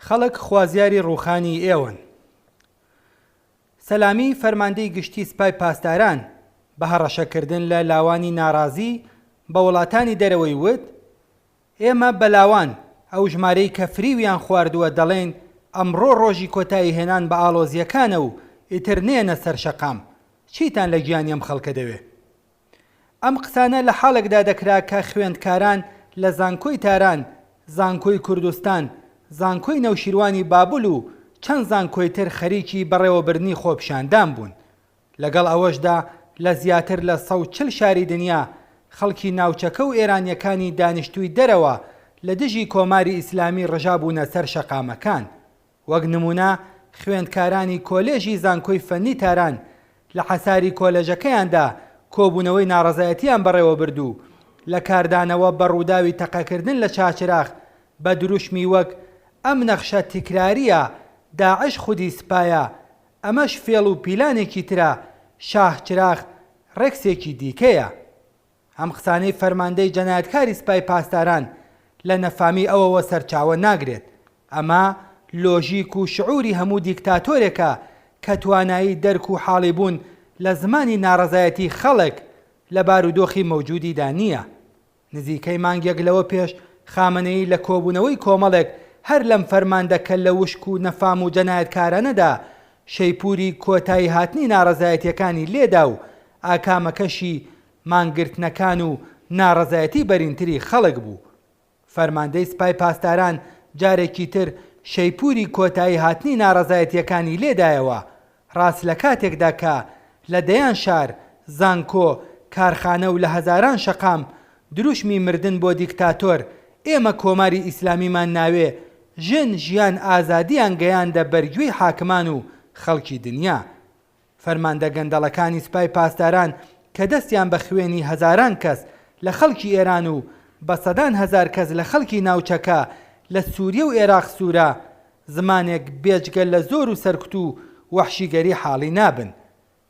خەڵک خوازیاری ڕووخانی ئێوەن. سەلامی فەرماندەی گشتی سپای پاسداران بە هەڕەشەکردن لە لاوانی ناڕازی بە وڵاتانی دەرەوەی وت: ئێمە بەلاوان ئەو ژمارەی کە فریویان خواردووە دەڵێن ئەمڕۆ ڕۆژی کۆتایی هێنان بە ئاڵۆزیەکانە و ئیتر نێنە سەر شەقام. چیتان لە گیانی ئەم خەڵکە دەوێ؟ ئەم قسانە لە حاڵێکدا دەکرا کە خوێندکاران لە زانکۆی تاران، زانکۆی کوردستان، زانکۆی نەوشیروانی بابل و چەند زانکۆی تر خەریکی بەڕێوەبردنی خۆپیشاندان بوون. لەگەڵ ئەوەشدا لە زیاتر لە 140 شاری دنیا خەڵکی ناوچەکە و ئێرانیەکانی دانیشتووی دەرەوە لە دژی کۆماری ئیسلامی ڕژابوونە سەر شەقامەکان. وەک نمونە خوێندکارانی کۆلێژی زانکۆی فەنی تاران لە حەساری کۆلێژەکەیاندا کۆبوونەوەی ناڕەزایەتیان بەڕێوە بردو لە کاردانەوە بە ڕووداوی تەقەکردن لە چاچراغ بە دروشمی وەک ئەم نەخشە تیکراریە، داعش خودی سپایە، ئەمەش فێڵ و پیلانێکی ترە، شاه چراغ ڕێکسێکی دیکەیە. ئەم قسانەی فەرماندەی جەنایەتکاری سپای پاسداران لە نەفامی ئەوەوە سەرچاوە ناگرێت. ئەمە لۆژیک و شعوری هەموو دیکتاتۆرێکە کە توانایی دەرک و حاڵی بوون لە زمانی ناڕەزایەتی خەڵک لە بارودۆخی مەوجودیدا نییە. نزیکەی مانگێک لەوە پێش خامنەیی لە کۆبوونەوەی کۆمەڵێک هەر لەم فەرماندەکە لە وشک و نەفام و جەنایەتکارانەدا شەیپوری کۆتایی هاتنی ناڕەزایەتیەکانی لێدا و ئاکامەکەشی مانگرتنەکان و ناڕەزایەتی بەرینتری خەڵک بوو. فەرماندەی سپای پاسداران جارێکی تر شەیپوری کۆتایی هاتنی ناڕەزایەتیەکانی لێدایەوە، ڕاست لە کاتێکدا کە لە دەیان شار، زانکۆ، کارخانە و لە هەزاران شەقام دروشمی مردن بۆ دیکتاتۆر ئێمە کۆماری ئیسلامیمان ناوێ ژن ژیان ئازادیان گەیاندە بەرگوێی حاکمان و خەڵکی دنیا. فەرماندە گەندەڵەکانی سپای پاسداران کە دەستیان بە خوێنی هەزاران کەس لە خەڵکی ئێران و بە سەدان هەزار کەس لە خەڵکی ناوچەکە لە سووریە و عێراق سوورە زمانێک بێجگەل لە زۆر و سەرکوت و وەحشیگەری حاڵی نابن.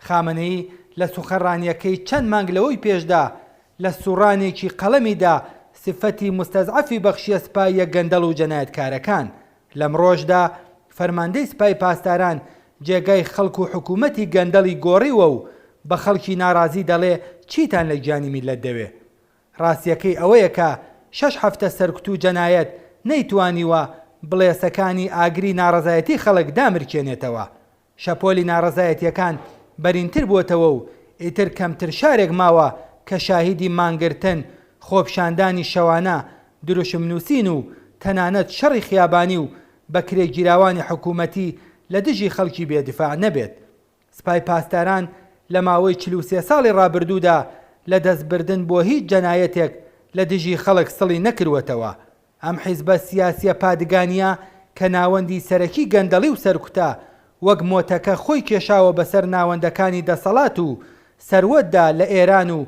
خامنەیی لە سوخەڕانیەکەی چەند مانگ لەوەی پێشدا لە سوڕانێکی قەڵەمیدا سفەتی مستەزعەفی بەخشیە سپایە گەندەڵ و جەنایەتکارەکان. لەم ڕۆژدا فەرماندەی سپای پاسداران جێگای خەڵک و حکوومەتی گەندەڵی گۆڕیوە و بە خەڵکی ناڕازی دەڵێ چیتان لە گیانی میلەت دەوێ؟ ڕاستیەکەی ئەوەیە کە 6 هەفتە سەرکوت و جەنایەت نەیتوانیوە بڵێسەکانی ئاگری ناڕەزایەتی خەڵک دامرکێنێتەوە. شەپۆلی ناڕەزایەتیەکان بەرینتر بووتەوە و ئیتر کەمتر شارێک ماوە کە شاهیدی مانگرتن، خۆپشاندانی شەوانە، دروشم نووسین و تەنانەت شەڕی خیابانی و بەکرێگیراوانی حکوومەتی لە دژی خەڵکی بێدفاع نەبێت. سپای پاسداران لە ماوەی 43 ساڵی ڕابردوودا لە دەستبردن بۆ هیچ جەنایەتێک لە دژی خەڵک سڵی نەکردوەتەوە. ئەم حیزبە سیاسیە پادگانیە کە ناوەندی سەرەکی گەندەڵی و سەرکوتە وەک مۆتەکە خۆی کێشاوە بەسەر ناوەندەکانی دەسەڵات و سەروەتدا لە ئێران و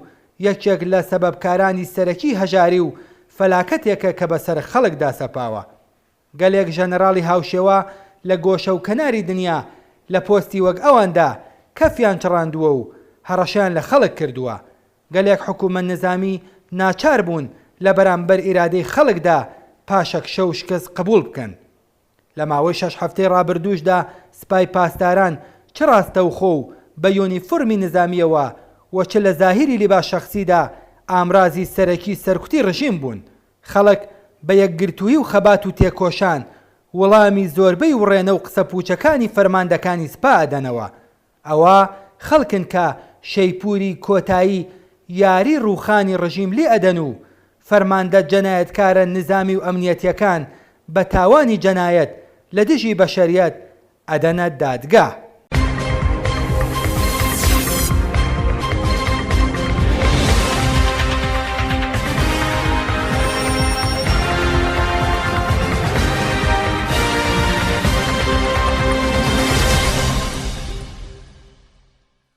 یەکێک لە سەبەبکارانی سەرەکی هەژاری و فەلاکەتێکە کە بەسەر خەڵکدا سەپاوە. گەلێک ژەنەراڵی هاوشێوە لە گۆشە و کەناری دنیا لە پۆستی وەک ئەواندا کەفیان چڕاندووە و هەڕەشیان لە خەڵک کردووە. گەلێک حکوومەت نظامی ناچار بوون لە بەرامبەر ئیرادەی خەڵکدا پاشەکشە و شکست قبول بکەن. لە ماوەی 6 هەفتەی ڕابردووشدا سپای پاسداران چ ڕاستەوخۆ و بە یۆنیفۆرمی نظامیەوە و چ لە زاهیری لیباس شەخسیدا ئامرازی سەرەکی سەرکوتی ڕژیم بوون. خەڵک بە یەکگرتووی و خەبات و تێکۆشان وەڵامی زۆربەی وڕێنە و قسە پوچەکانی فەرماندەکانی سپا ئەدەنەوە. ئەوە خەڵکن کە شەیپوری کۆتایی یاری ڕووخانی ڕژیم لێ ئەدەن و فەرماندە جەنایەتکارە نظامی و ئەمنیەتیەکان بە تاوانی جەنایەت لە دژی بەشەریەت ئەدەنە دادگا.